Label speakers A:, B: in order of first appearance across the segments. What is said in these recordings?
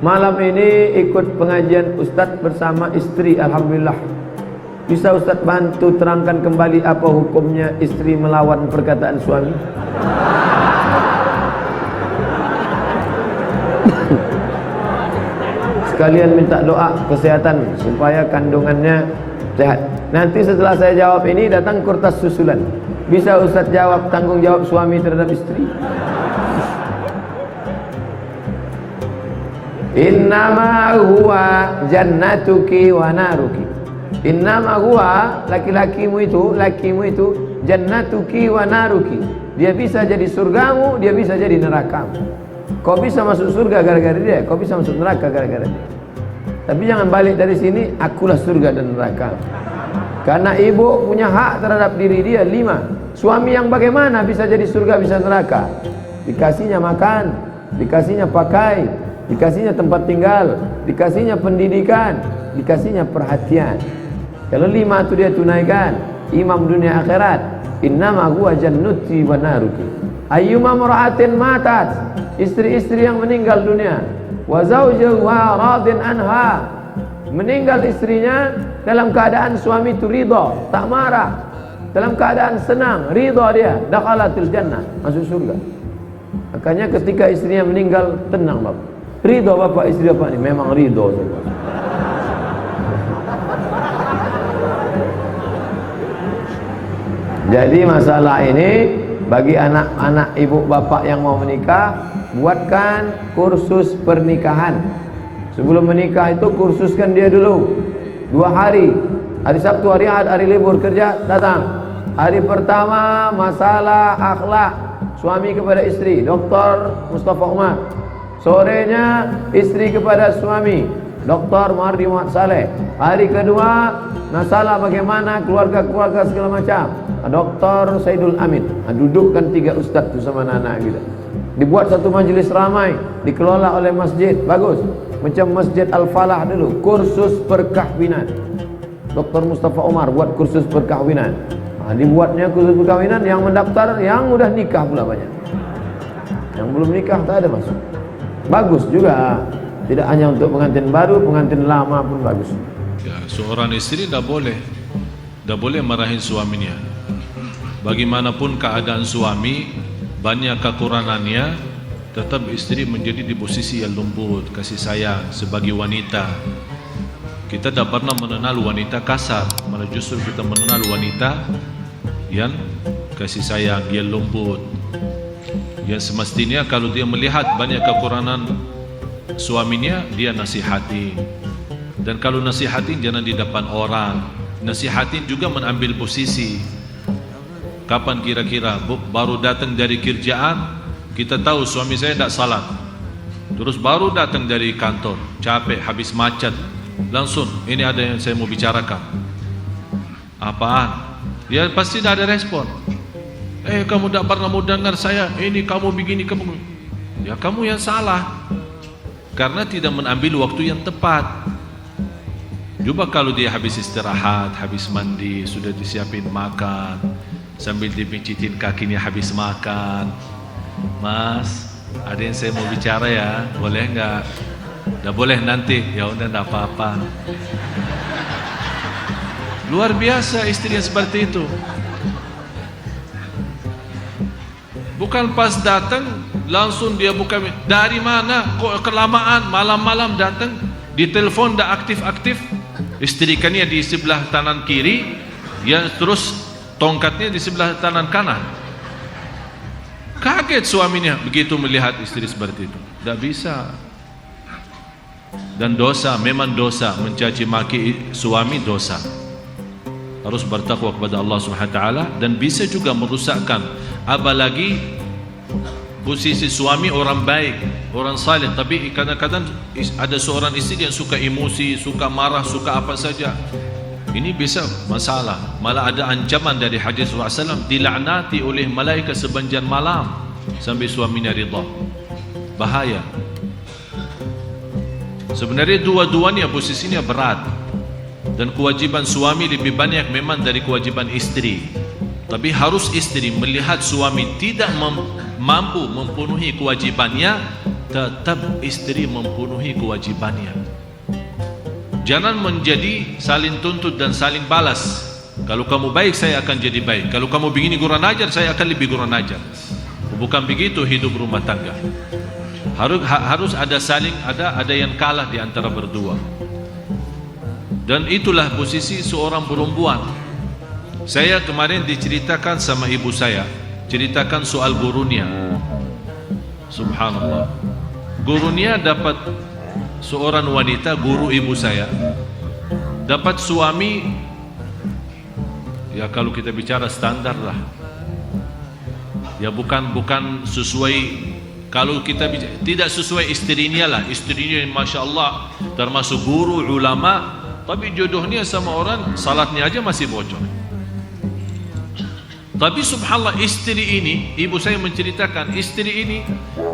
A: Malam ini ikut pengajian Ustadz bersama istri. Alhamdulillah. Bisa Ustadz bantu terangkan kembali apa hukumnya istri melawan perkataan suami? Sekalian minta doa kesehatan supaya kandungannya sehat. Nanti setelah saya jawab ini datang kertas susulan. Bisa Ustaz jawab tanggung jawab suami terhadap istri? Innama huwa jannatuki wa naruki. Innama huwa, lakimu itu jannatuki wa naruki. Dia bisa jadi surgamu, dia bisa jadi nerakamu. Kau bisa masuk surga gara-gara dia, kau bisa masuk neraka gara-gara dia. Tapi jangan balik dari sini, akulah surga dan neraka. Karena ibu punya hak terhadap diri dia 5. Suami yang bagaimana bisa jadi surga bisa neraka? Dikasihnya makan, dikasihnya pakai, dikasihnya tempat tinggal, dikasihnya pendidikan, dikasihnya perhatian. Kalau 5 itu dia tunaikan, imam dunia akhirat. Innama huwa jannuti wa naruki. Ayyuma mar'atin matat, istri-istri yang meninggal dunia, wa zawjuha radin anha, meninggal istrinya dalam keadaan suami itu ridha, tak marah, dalam keadaan senang, ridha dia, dakhalatil jannah, masuk surga. Makanya ketika istrinya meninggal, tenang bapak. Ridha bapak istri bapak ini memang ridha. Jadi masalah ini bagi anak-anak ibu bapak yang mau menikah, buatkan kursus pernikahan. Sebelum menikah itu kursuskan dia dulu 2 hari. Hari Sabtu, hari Ahad, hari libur kerja, datang. Hari pertama masalah akhlak suami kepada istri, Dr. Mustafa Umar. Sorenya istri kepada suami, Dr. Mardi Muhammad Saleh. Hari kedua masalah bagaimana keluarga-keluarga segala macam, Dr. Saidul Amin. Dudukkan 3 ustaz tu sama anak-anak kita. Dibuat satu majlis ramai, dikelola oleh masjid, bagus. Macam Masjid Al-Falah dulu, kursus perkahwinan. Dr. Mustafa Umar buat kursus perkahwinan. Dibuatnya kursus perkahwinan, yang mendaftar yang udah nikah pula banyak. Yang belum nikah tak ada masuk. Bagus juga. Tidak hanya untuk pengantin baru, pengantin lama pun bagus.
B: Ya, seorang istri dah boleh marahin suaminya. Bagaimanapun keadaan suami, banyak kekurangannya, tetap istri menjadi di posisi yang lembut, kasih sayang sebagai wanita. Kita tak pernah mengenal wanita kasar, malah justru kita mengenal wanita yang kasih sayang, yang lembut. Yang semestinya kalau dia melihat banyak kekurangan suaminya, dia nasihati. Dan kalau nasihatin jangan di depan orang. Nasihatin juga mengambil posisi. Kapan kira-kira baru datang dari kerjaan, kita tahu suami saya tidak salat, terus baru datang dari kantor, capek, habis macet, langsung ini ada yang saya mau bicarakan. Apaan? Dia pasti tidak ada respon. Kamu tidak pernah mau dengar saya, ini kamu begini, kamu. Ya kamu yang salah, karena tidak mengambil waktu yang tepat. Coba kalau dia habis istirahat, habis mandi, sudah disiapin makan, sambil dipijitin kakinya habis makan. Mas, ada yang saya mau bicara ya, boleh enggak? Dah boleh nanti, ya udah enggak apa-apa. Luar biasa istri yang seperti itu. Bukan pas datang langsung dia buka, dari mana? Kok kelamaan, malam-malam datang, di telepon dah aktif-aktif. Istrikannya di sebelah kanan kiri, ya terus tongkatnya di sebelah kanan kanan. Kaget suaminya begitu melihat istri seperti itu. Tidak bisa. Dan dosa, memang dosa, mencaci maki suami dosa. Harus bertakwa kepada Allah Subhanahu wa taala, dan bisa juga merusakkan. Apalagi posisi suami orang baik, orang saleh, tapi kadang-kadang ada seorang istri yang suka emosi, suka marah, suka apa saja. Ini bisa masalah. Malah ada ancaman dari hadis Rasulullah SAW, dilaknati oleh malaikat sepanjang malam sampai suaminya ridha. Bahaya. Sebenarnya dua-duanya posisinya berat, dan kewajiban suami lebih banyak memang dari kewajiban istri. Tapi harus istri melihat suami tidak mampu memenuhi kewajibannya, tetap istri mempenuhi kewajibannya. Jangan menjadi saling tuntut dan saling balas. Kalau kamu baik, saya akan jadi baik. Kalau kamu begini kurang ajar, saya akan lebih kurang ajar. Bukan begitu hidup rumah tangga. Harus ada saling, ada yang kalah di antara berdua. Dan itulah posisi seorang perempuan. Saya kemarin diceritakan sama ibu saya, ceritakan soal gurunya. Subhanallah. Gurunya dapat seorang wanita, guru ibu saya, dapat suami, ya kalau kita bicara standar lah, ya bukan sesuai. Kalau kita bicara, tidak sesuai istrinya lah. Istrinya Masya Allah termasuk guru, ulama, tapi jodohnya sama orang salatnya aja masih bocor. Tapi subhanallah, istri ini, ibu saya menceritakan, istri ini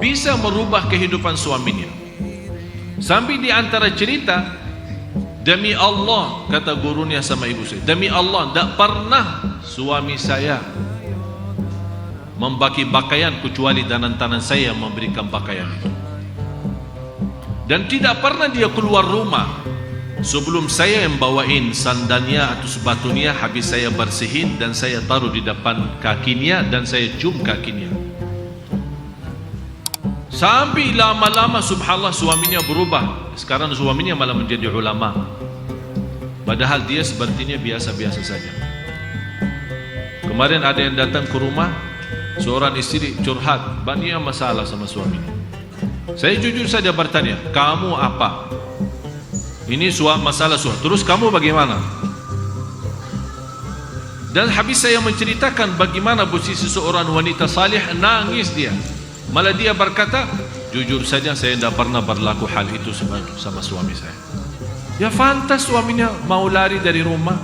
B: bisa merubah kehidupan suaminya. Sampai di antara cerita, demi Allah, kata gurunya sama ibu saya, demi Allah, tidak pernah suami saya membagi pakaian kecuali tangan saya yang memberikan pakaian itu. Dan tidak pernah dia keluar rumah sebelum saya yang bawain sandalnya atau sepatunya, habis saya bersihin dan saya taruh di depan kakinya dan saya cium kakinya. Sampai lama-lama subhanallah suaminya berubah. Sekarang suaminya malah menjadi ulama, padahal dia sepertinya biasa-biasa saja. Kemarin ada yang datang ke rumah, seorang istri curhat banyak masalah sama suaminya. Saya jujur saja bertanya, kamu apa? Ini masalah suami, terus kamu bagaimana? Dan habis saya menceritakan bagaimana posisi seorang wanita salih, nangis dia. Malah dia berkata, jujur saja saya tidak pernah berlaku hal itu sama suami saya. Ya fantas suaminya mau lari dari rumah.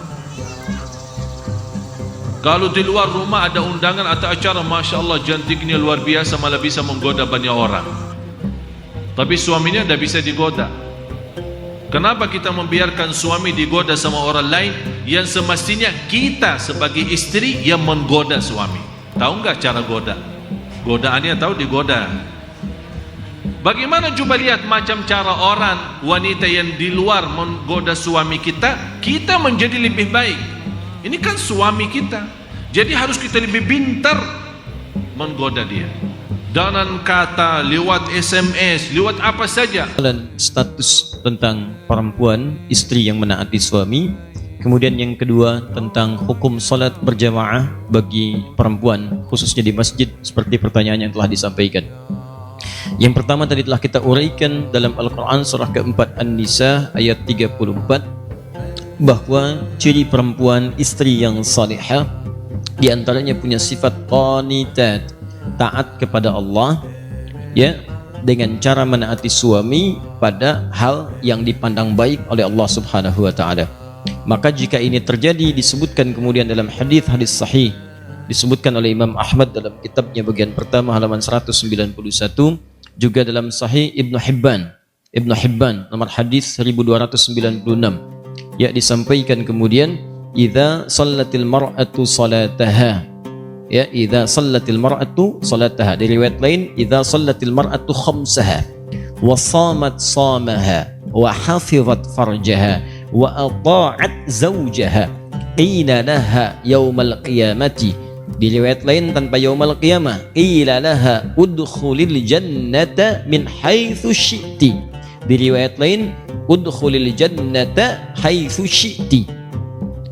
B: Kalau di luar rumah ada undangan atau acara, Masya Allah cantiknya luar biasa, malah bisa menggoda banyak orang. Tapi suaminya tidak bisa digoda. Kenapa kita membiarkan suami digoda sama orang lain yang semestinya kita sebagai istri yang menggoda suami? Tahu enggak cara goda? Godaannya tahu, digoda. Bagaimana coba lihat macam cara orang wanita yang di luar menggoda suami kita, kita menjadi lebih baik. Ini kan suami kita, jadi harus kita lebih pintar menggoda dia. Dengan kata, lewat SMS, lewat apa saja.
C: Dan status tentang perempuan, istri yang menaati suami. Kemudian yang kedua tentang hukum salat berjamaah bagi perempuan, khususnya di masjid, seperti pertanyaan yang telah disampaikan. Yang pertama tadi telah kita uraikan dalam Al-Quran surah keempat An-Nisa ayat 34, bahwa ciri perempuan istri yang salihah diantaranya punya sifat qanitat, taat kepada Allah, ya, dengan cara menaati suami pada hal yang dipandang baik oleh Allah Subhanahu wa taala. Maka jika ini terjadi, disebutkan kemudian dalam hadis sahih, disebutkan oleh Imam Ahmad dalam kitabnya bagian pertama halaman 191, juga dalam Sahih Ibnu Hibban nomor hadis 1296, ya, disampaikan kemudian, idza shallatil mar'atu salataha, ya, idza shallatil mar'atu salataha. Di riwayat lain, idza shallatil mar'atu khamsaha wa shamat shamaha wa hafizat farjaha wa ata'at zawjaha qila laha yaumal qiyamati. Di riwayat lain tanpa yaumal qiyamah, qila laha udkhulil jannata min haitsu syi'ti. Di riwayat lain, udkhulil jannata haitsu syi'ti.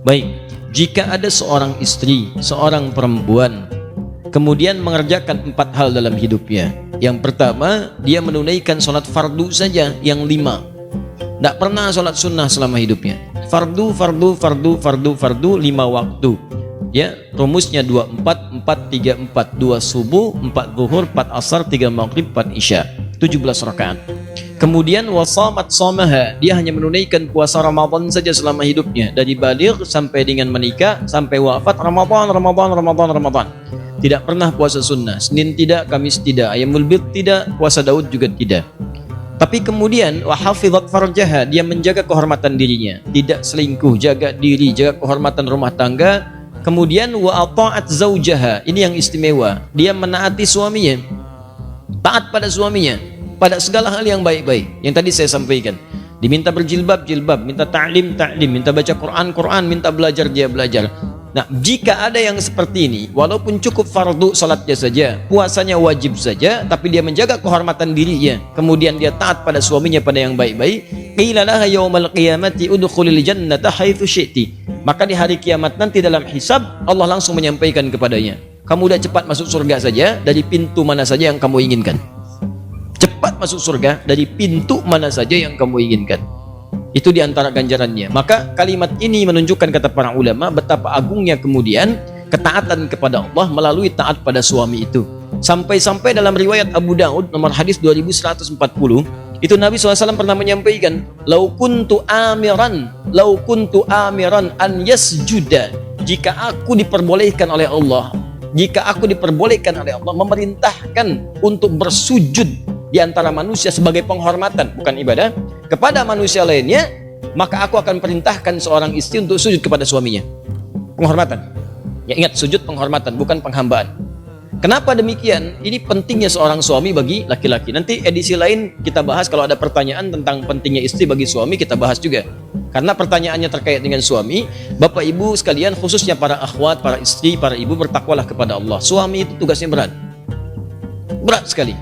C: Baik, jika ada seorang istri, seorang perempuan, kemudian mengerjakan 4 hal dalam hidupnya. Yang pertama, dia menunaikan sholat fardu saja yang 5. Tidak pernah sholat sunnah selama hidupnya. Fardu 5 waktu. Ya, rumusnya 24-4-3-4, 2 subuh, 4 zuhur, 4 asar, 3 maghrib, 4 isya, 17 rakaat. Kemudian wasamat somaha, dia hanya menunaikan puasa Ramadan saja selama hidupnya, dari baligh sampai dengan menikah sampai wafat, Ramadan. Tidak pernah puasa sunnah, Senin tidak, Kamis tidak, Ayyamul Bid tidak, puasa Daud juga tidak. Tapi kemudian wahafizat farjaha, dia menjaga kehormatan dirinya, tidak selingkuh, jaga diri, jaga kehormatan rumah tangga. Kemudian wa ata'at zaujaha, ini yang istimewa, dia menaati suaminya, taat pada suaminya. pada segala hal yang baik-baik. Yang tadi saya sampaikan. Diminta berjilbab, jilbab, minta ta'lim, ta'lim, minta baca Quran, Quran, minta belajar, dia belajar. Nah, jika ada yang seperti ini, walaupun cukup fardu salatnya saja, puasanya wajib saja, tapi dia menjaga kehormatan dirinya, kemudian dia taat pada suaminya pada yang baik-baik, qila laha yaumal qiyamati udkhulil jannata haitsu syi'ti. Maka di hari kiamat nanti dalam hisab, Allah langsung menyampaikan kepadanya, kamu udah cepat masuk surga saja dari pintu mana saja yang kamu inginkan. Cepat masuk surga dari pintu mana saja yang kamu inginkan. Itu diantara ganjarannya. Maka kalimat ini menunjukkan, kata para ulama, betapa agungnya kemudian ketaatan kepada Allah melalui taat pada suami itu. Sampai-sampai dalam riwayat Abu Daud nomor hadis 2140, itu Nabi SAW pernah menyampaikan, lau kuntu amiran an yasjuda, jika aku diperbolehkan oleh Allah memerintahkan untuk bersujud di antara manusia sebagai penghormatan, bukan ibadah, kepada manusia lainnya, maka aku akan perintahkan seorang istri untuk sujud kepada suaminya. Penghormatan. Ya, ingat, sujud penghormatan, bukan penghambaan. Kenapa demikian? Ini pentingnya seorang suami bagi laki-laki. Nanti edisi lain kita bahas, kalau ada pertanyaan tentang pentingnya istri bagi suami, kita bahas juga. Karena pertanyaannya terkait dengan suami. Bapak ibu sekalian, khususnya para akhwat, para istri, para ibu, bertakwalah kepada Allah. Suami itu tugasnya berat. Berat sekali.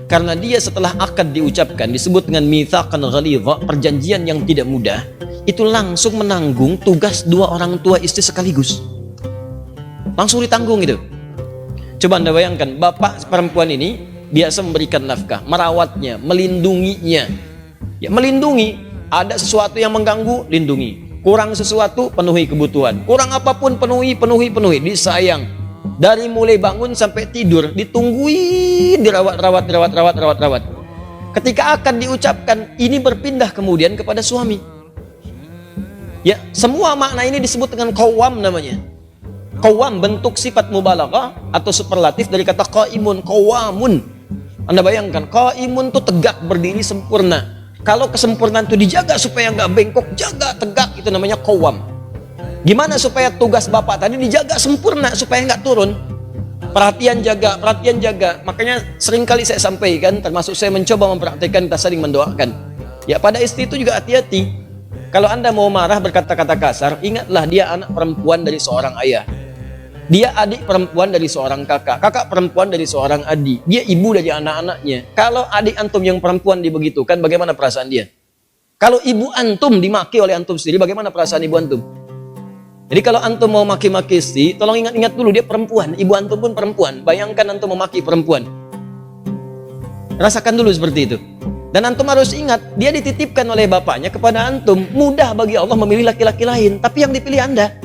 C: Karena dia setelah akad diucapkan, disebut dengan mitsaqan ghalidha, perjanjian yang tidak mudah, itu langsung menanggung tugas dua orang tua istri sekaligus. Langsung ditanggung itu. Coba Anda bayangkan, bapak perempuan ini biasa memberikan nafkah, merawatnya, melindunginya. Ya, melindungi, ada sesuatu yang mengganggu, lindungi. Kurang sesuatu, penuhi kebutuhan. Kurang apapun, penuhi, disayang. Dari mulai bangun sampai tidur, ditungguin, dirawat. Ketika akan diucapkan, ini berpindah kemudian kepada suami. Ya, semua makna ini disebut dengan qawwam namanya. Qawwam bentuk sifat mubalaghah atau superlatif dari kata qaimun, qawwamun. Anda bayangkan, qaimun itu tegak, berdiri sempurna. Kalau kesempurnaan itu dijaga supaya nggak bengkok, jaga tegak, itu namanya qawwam. Gimana supaya tugas bapak tadi dijaga sempurna supaya nggak turun? Perhatian jaga. Makanya seringkali saya sampaikan, termasuk saya mencoba mempraktikkan, kita saling mendoakan. Ya, pada istri itu juga hati-hati. Kalau Anda mau marah berkata-kata kasar, ingatlah dia anak perempuan dari seorang ayah. Dia adik perempuan dari seorang kakak. Kakak perempuan dari seorang adik. Dia ibu dari anak-anaknya. Kalau adik antum yang perempuan dibegitukan, bagaimana perasaan dia? Kalau ibu antum dimaki oleh antum sendiri, bagaimana perasaan ibu antum? Jadi kalau antum mau maki-maki istri, tolong ingat-ingat dulu, dia perempuan, ibu antum pun perempuan. Bayangkan antum memaki perempuan. Rasakan dulu seperti itu. Dan antum harus ingat, dia dititipkan oleh bapaknya kepada antum. Mudah bagi Allah memilih laki-laki lain, tapi yang dipilih Anda.